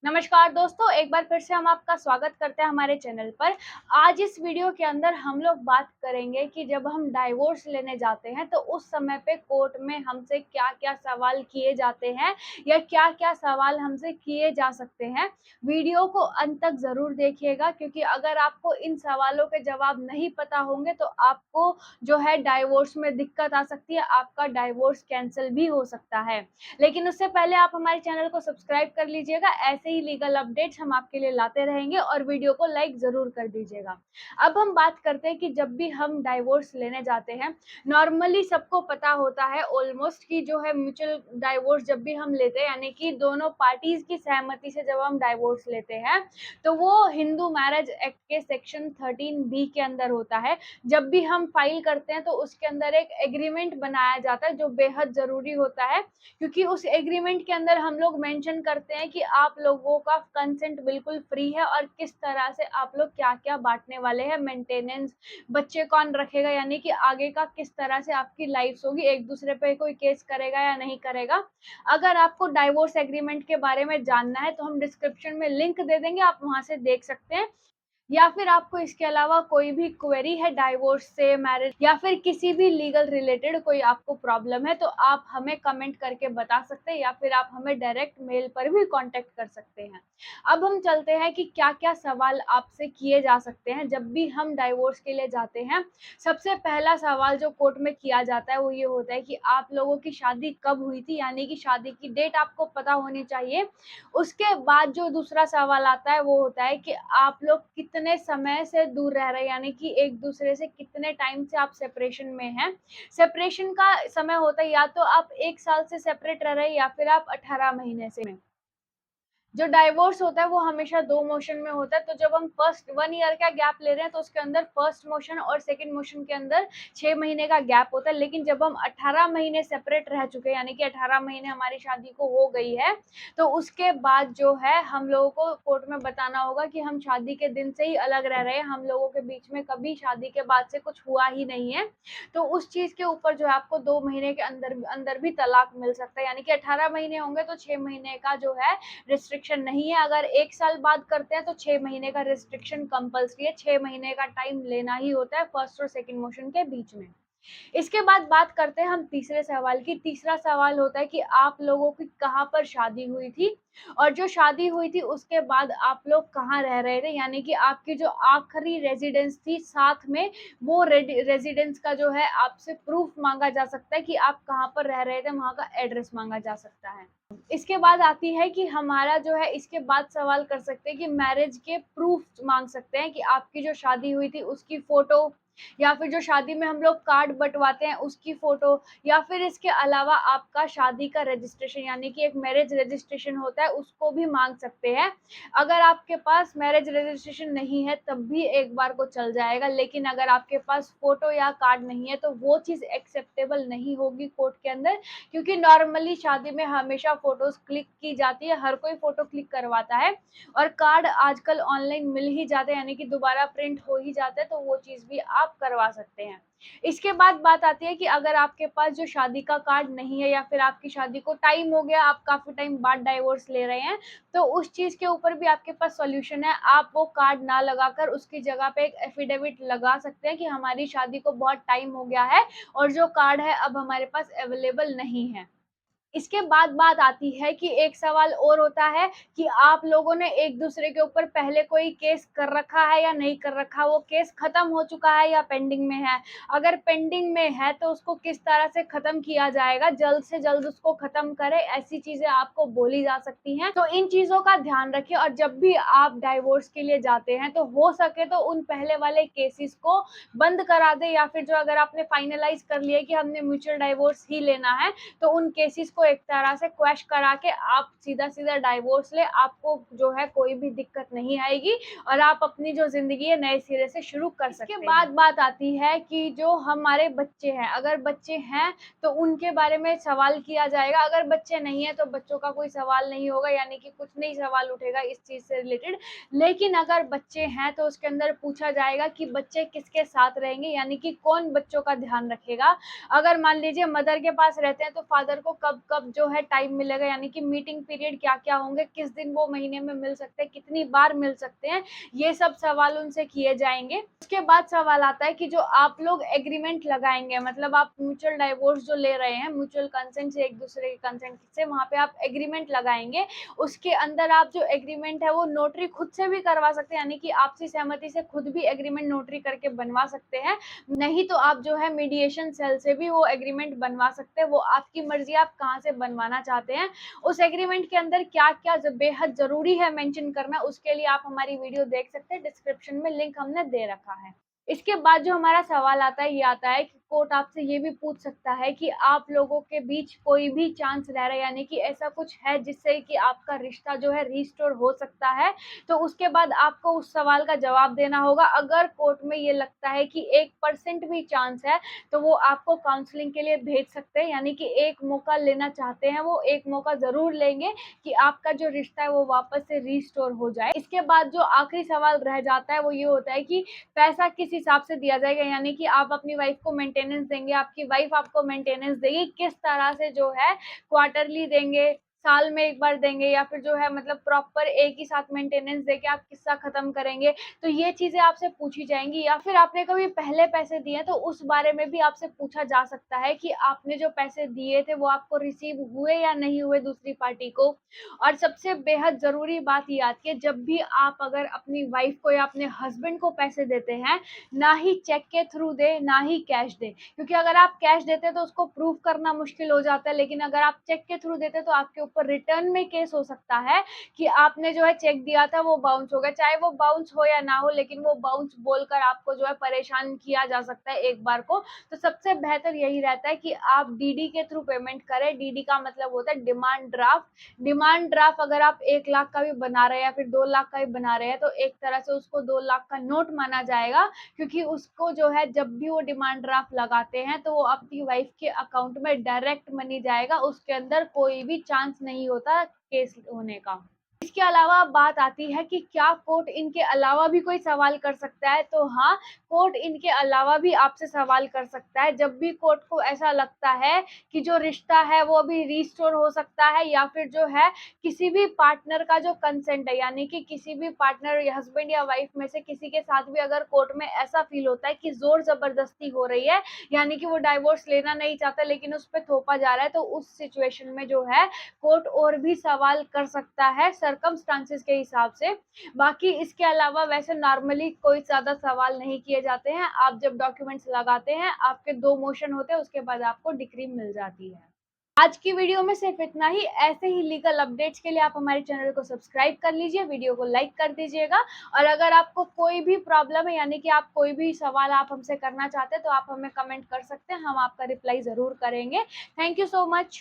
नमस्कार दोस्तों, एक बार फिर से हम आपका स्वागत करते हैं हमारे चैनल पर। आज इस वीडियो के अंदर हम लोग बात करेंगे कि जब हम डाइवोर्स लेने जाते हैं तो उस समय पे कोर्ट में हमसे क्या-क्या सवाल किए जाते हैं या क्या-क्या सवाल हमसे किए जा सकते हैं। वीडियो को अंत तक ज़रूर देखिएगा, क्योंकि अगर आपको इन सवालों के जवाब नहीं पता होंगे तो आपको जो है डाइवोर्स में दिक्कत आ सकती है, आपका डाइवोर्स कैंसल भी हो सकता है। लेकिन उससे पहले आप हमारे चैनल को सब्सक्राइब कर लीजिएगा, ऐसे ही लीगल अपडेट्स हम आपके लिए लाते रहेंगे और वीडियो को लाइक ज़रूर कर दीजिएगा। अब हम बात करते हैं कि जब भी हम डाइवोर्स लेने जाते हैं, नॉर्मली सबको पता होता है ऑलमोस्ट कि जो है म्यूचुअल डाइवोर्स जब भी हम लेते हैं, यानी कि दोनों पार्टीज़ की सहमति से जब हम डाइवोर्स लेते हैं, तो वो हिंदू मैरिज एक्ट के सेक्शन 13 बी के अंदर होता है। जब भी हम फाइल करते हैं तो उसके अंदर एक एग्रीमेंट बनाया जाता है जो बेहद ज़रूरी होता है, क्योंकि उस एग्रीमेंट के अंदर हम लोग मेंशन करते हैं कि आप लोगों का कंसेंट बिल्कुल फ्री है और किस तरह से आप लोग क्या-क्या बाँटने वाले हैं, मेंटेनेंस, बच्चे कौन रखेगा, यानी कि आगे का किस तरह से आपकी लाइफ़्स होगी, एक-दूसरे पे कोई केस करेगा या नहीं करेगा। अगर आपको डाइवोर्स एग्रीमेंट के बारे में जानना है तो हम डिस्क्रिप्शन में लिंक दे देंगे, आप वहाँ से देख सकते हैं। या फिर आपको इसके अलावा कोई भी क्वेरी है डाइवोर्स से, मैरिज या फिर किसी भी लीगल रिलेटेड कोई आपको प्रॉब्लम है, तो आप हमें कमेंट करके बता सकते हैं या फिर आप हमें डायरेक्ट मेल पर भी कॉन्टैक्ट कर सकते हैं। अब हम चलते हैं कि क्या-क्या सवाल आपसे किए जा सकते हैं जब भी हम डाइवोर्स के लिए जाते हैं। सबसे पहला सवाल जो कोर्ट में किया जाता है वो ये होता है कि आप लोगों की शादी कब हुई थी, यानी कि शादी की डेट आपको पता होनी चाहिए। उसके बाद जो दूसरा सवाल आता है वो होता है कि आप लोग कितने समय से दूर रह रहे हैं, यानी कि एक-दूसरे से कितने टाइम से आप सेपरेशन में हैं। सेपरेशन का समय होता है या तो आप 1 साल से सेपरेट रह रहे हैं या फिर आप 18 महीने से। जो डाइवोर्स होता है वो हमेशा 2 मोशन में होता है, तो जब हम फर्स्ट 1 ईयर का गैप ले रहे हैं तो उसके अंदर फर्स्ट मोशन और सेकंड मोशन के अंदर 6 महीने का गैप होता है। लेकिन जब हम 18 महीने सेपरेट रह चुके हैं, यानी कि 18 महीने हमारी शादी को हो गई है, तो उसके बाद जो है हम लोगों को कोर्ट में बताना होगा कि हम शादी के दिन से ही अलग रह रहे हैं, हम लोगों के बीच में कभी शादी के बाद से कुछ हुआ ही नहीं है। तो उस चीज़ के ऊपर जो है आपको 2 महीने के अंदर अंदर भी तलाक मिल सकता है, यानी कि 18 महीने होंगे तो 6 महीने का जो है रिस्ट्रिक्शन नहीं है। अगर 1 साल बाद करते हैं तो 6 महीने का रिस्ट्रिक्शन कंपल्सरी है, 6 महीने का टाइम लेना ही होता है फर्स्ट और सेकंड मोशन के बीच में। इसके बाद बात करते हैं हम तीसरे सवाल की। तीसरा सवाल होता है कि आप लोगों की कहाँ पर शादी हुई थी और जो शादी हुई थी उसके बाद आप लोग कहाँ रह रहे थे, यानी कि आपकी जो आखिरी रेज़िडेंस थी साथ में, वो रेज़िडेंस का जो है आपसे प्रूफ माँगा जा सकता है कि आप कहाँ पर रह रहे थे, वहाँ का एड्रेस माँगा जा सकता है। इसके बाद आती है कि हमारा जो है इसके बाद सवाल कर सकते हैं कि मैरिज के प्रूफ माँग सकते हैं कि आपकी जो शादी हुई थी उसकी फ़ोटो या फिर जो शादी में हम लोग कार्ड बँटवाते हैं उसकी फ़ोटो, या फिर इसके अलावा आपका शादी का रजिस्ट्रेशन, यानी कि एक मैरिज रजिस्ट्रेशन होता है, उसको भी माँग सकते हैं। अगर आपके पास मैरिज रजिस्ट्रेशन नहीं है तब भी एक बार को चल जाएगा, लेकिन अगर आपके पास फ़ोटो या कार्ड नहीं है तो वो चीज़ एक्सेप्टेबल नहीं होगी कोर्ट के अंदर, क्योंकि नॉर्मली शादी में हमेशा फ़ोटोज़ क्लिक की जाती है, हर कोई फ़ोटो क्लिक करवाता है और कार्ड आजकल ऑनलाइन मिल ही जाते हैं, यानी कि दोबारा प्रिंट हो ही जाता है, तो वो चीज़ भी आप करवा सकते हैं। इसके बाद बात आती है कि अगर आपके पास जो शादी का कार्ड नहीं है या फिर आपकी शादी को टाइम हो गया, आप काफ़ी टाइम बाद डाइवोर्स ले रहे हैं, तो उस चीज़ के ऊपर भी आपके पास सॉल्यूशन है। आप वो कार्ड ना लगाकर उसकी जगह पे एक एफ़िडेविट लगा सकते हैं कि हमारी शादी को बहुत टाइम हो गया है और जो कार्ड है अब हमारे पास अवेलेबल नहीं है। इसके बाद बात आती है कि एक सवाल और होता है कि आप लोगों ने एक-दूसरे के ऊपर पहले कोई केस कर रखा है या नहीं कर रखा, वो केस खत्म हो चुका है या पेंडिंग में है। अगर पेंडिंग में है तो उसको किस तरह से खत्म किया जाएगा, जल्द से जल्द उसको खत्म करें, ऐसी चीज़ें आपको बोली जा सकती हैं। तो इन चीज़ों का ध्यान रखिए और जब भी आप डाइवोर्स के लिए जाते हैं तो हो सके तो उन पहले वाले केसेस को बंद करा दें, या फिर जो अगर आपने फाइनलाइज़ कर लिया है कि हमने म्यूचुअल डाइवोर्स ही लेना है, तो उन केसेस को एक तरह से क्वैश करा के आप सीधा-सीधा डाइवोर्स लें, आपको जो है कोई भी दिक्कत नहीं आएगी और आप अपनी जो ज़िंदगी है नए सिरे से शुरू कर सकते हैं। इसके बाद बात आती है कि जो हमारे बच्चे हैं, अगर बच्चे हैं तो उनके बारे में सवाल किया जाएगा, अगर बच्चे नहीं हैं तो बच्चों का कोई सवाल नहीं होगा, यानी कि कुछ नहीं सवाल उठेगा इस चीज़ से रिलेटेड। लेकिन अगर बच्चे हैं तो उसके अंदर पूछा जाएगा कि बच्चे किसके साथ रहेंगे, यानी कि कौन बच्चों का ध्यान रखेगा। अगर मान लीजिए मदर के पास रहते हैं तो फादर को कब कब जो है टाइम मिलेगा, यानी कि मीटिंग पीरियड क्या-क्या होंगे, किस दिन वो महीने में मिल सकते हैं, कितनी बार मिल सकते हैं, ये सब सवाल उनसे किए जाएँगे। उसके बाद सवाल आता है कि जो आप लोग एग्रीमेंट लगाएँगे, मतलब आप म्यूचुअल डाइवोर्स जो ले रहे हैं, म्यूचुअल कंसेंट से, एक-दूसरे के कंसेंट से, वहाँ पे आप एग्रीमेंट लगाएँगे। उसके अंदर आप जो एग्रीमेंट है वो नोटरी खुद से भी करवा सकते हैं, यानी कि आपसी सहमति से खुद भी एग्रीमेंट नोटरी करके बनवा सकते हैं। नहीं तो आप जो है मीडिएशन सेल से भी वो एग्रीमेंट बनवा सकते हैं। वो आपकी मर्ज़ी, आप कहाँ से बनवाना चाहते हैं। उस एग्रीमेंट के अंदर क्या-क्या बेहद ज़रूरी है मेंशन करना, उसके लिए आप हमारी वीडियो देख सकते हैं, डिस्क्रिप्शन में लिंक हमने दे रखा है। इसके बाद जो हमारा सवाल आता है, ये आता है कि कोर्ट आपसे ये भी पूछ सकता है कि आप लोगों के बीच कोई भी चांस रह रहा है, यानी कि ऐसा कुछ है जिससे कि आपका रिश्ता जो है रिस्टोर हो सकता है, तो उसके बाद आपको उस सवाल का जवाब देना होगा। अगर कोर्ट में ये लगता है कि 1% भी चांस है, तो वो आपको काउंसलिंग के लिए भेज सकते हैं, यानी कि एक मौका लेना चाहते हैं, वो एक मौका ज़रूर लेंगे कि आपका जो रिश्ता है वो वापस से रिस्टोर हो जाए। इसके बाद जो आखिरी सवाल रह जाता है वो ये होता है कि पैसा किस हिसाब से दिया जाएगा, यानी कि आप अपनी वाइफ को मेंटेनेंस देंगे, आपकी वाइफ आपको मेंटेनेंस देगी, किस तरह से जो है क्वार्टरली देंगे, साल में एक बार देंगे, या फिर जो है मतलब प्रॉपर एक ही साथ मेंटेनेंस देके आप किस्सा खत्म करेंगे, तो ये चीजें आपसे पूछी जाएंगी। या फिर आपने कभी पहले पैसे दिए तो उस बारे में भी आपसे पूछा जा सकता है कि आपने जो पैसे दिए थे वो आपको रिसीव हुए या नहीं हुए दूसरी पार्टी को। और सबसे बेहद जरूरी बात ये आती है, जब भी आप अगर अपनी वाइफ को या अपने हस्बैंड को पैसे देते हैं, ना ही चेक के थ्रू दे, ना ही कैश दे, क्योंकि अगर आप कैश देते हैं तो उसको प्रूव करना मुश्किल हो जाता है, लेकिन अगर आप चेक के थ्रू देते तो आपके ऊपर रिटर्न में केस हो सकता है कि आपने जो है चेक दिया था वो बाउंस हो गया। चाहे वो बाउंस हो या ना हो, लेकिन वो बाउंस बोलकर आपको जो है परेशान किया जा सकता है एक बार को। तो सबसे बेहतर यही रहता है कि आप डीडी के थ्रू पेमेंट करें। डीडी का मतलब होता है डिमांड ड्राफ्ट। डिमांड ड्राफ्ट अगर आप 1 लाख का भी बना रहे हैं या फिर 2 लाख का भी बना रहे हैं, तो एक तरह से उसको 2 लाख का नोट माना जाएगा, क्योंकि उसको जो है जब भी वो डिमांड ड्राफ्ट लगाते हैं तो वो अपनी वाइफ के अकाउंट में डायरेक्ट मनी जाएगा, उसके अंदर कोई भी चांस नहीं होता केस होने का। इसके अलावा बात आती है कि क्या कोर्ट इनके अलावा भी कोई सवाल कर सकता है, तो हाँ, कोर्ट इनके अलावा भी आपसे सवाल कर सकता है। जब भी कोर्ट को ऐसा लगता है कि जो रिश्ता है वो अभी रिस्टोर हो सकता है, या फिर जो है किसी भी पार्टनर का जो कंसेंट है, यानी कि किसी भी पार्टनर या हस्बैंड या वाइफ में से किसी के साथ भी अगर कोर्ट में ऐसा फील होता है कि जोर जबरदस्ती हो रही है, यानी कि वो डाइवोर्स लेना नहीं चाहता लेकिन उस पर थोपा जा रहा है, तो उस सिचुएशन में जो है कोर्ट और भी सवाल कर सकता है सर्कमस्टांसेस के हिसाब से। बाकी इसके अलावा वैसे नॉर्मली कोई ज्यादा सवाल नहीं किए जाते हैं। आप जब डॉक्यूमेंट्स लगाते हैं, आपके 2 मोशन होते हैं, उसके बाद आपको डिक्री मिल जाती है। आज की वीडियो में सिर्फ इतना ही। ऐसे ही लीगल अपडेट्स के लिए आप हमारे चैनल को सब्सक्राइब कर लीजिए, वीडियो को लाइक कर दीजिएगा, और अगर आपको कोई भी प्रॉब्लम है, यानी कि आप कोई भी सवाल आप हमसे करना चाहते हैं, तो आप हमें कमेंट कर सकते हैं, हम आपका रिप्लाई जरूर करेंगे। Thank you so much.